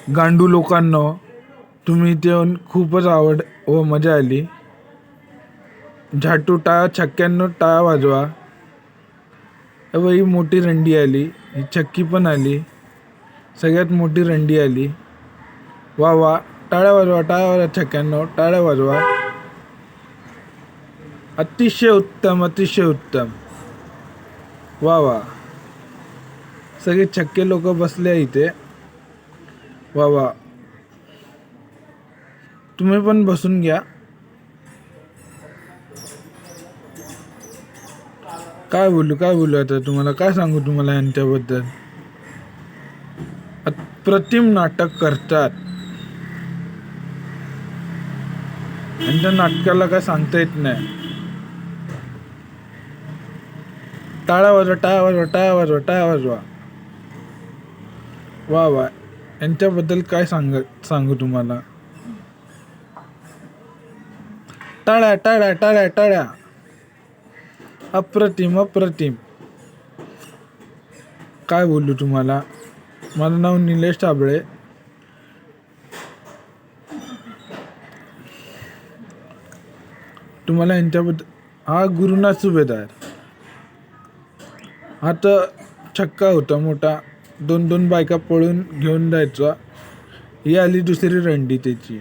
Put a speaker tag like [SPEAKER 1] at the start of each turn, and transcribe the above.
[SPEAKER 1] गांडू लोकांनो, तुम्ही इथे येऊन खूपच आवड व मजा आली. झाटू टाळा, छक्क्यांनो टाळा वाजवा. ही मोठी रंडी आली, ही छक्की पण आली, सगळ्यात मोठी रंडी आली. वा वा, टाळ्या वाजवा, टाळ्या वाजवा, छक्क्यांनो टाळ्या वाजवा. अतिशय उत्तम, अतिशय उत्तम. वा वा, सगळे छक्के लोक बसले इथे. वा वा, तुम्ही पण बसून घ्या. काय बोलू आता तुम्हाला, काय सांगू तुम्हाला यांच्याबद्दल. अप्रतिम नाटक करतात. यांच्या नाटकाला काय सांगता येत नाही. टाळा वाजवा, टाळा वाजवा, टाळा वाजवा, टाळा वाजवा. वा वा, यांच्याबद्दल काय सांगू तुम्हाला. टाळ्या टाळ्या टाळ्या टाळ्या. अप्रतिम, अप्रतिम. काय बोलू तुम्हाला. माझं नाव निलेश साबळे. तुम्हाला यांच्याबद्दल. हा गुरुनाथ सुभेदार. हा तर छक्का होता मोठा, 2-2 बायका पळून घेऊन जायचा. ही आली दुसरी रंडी त्याची.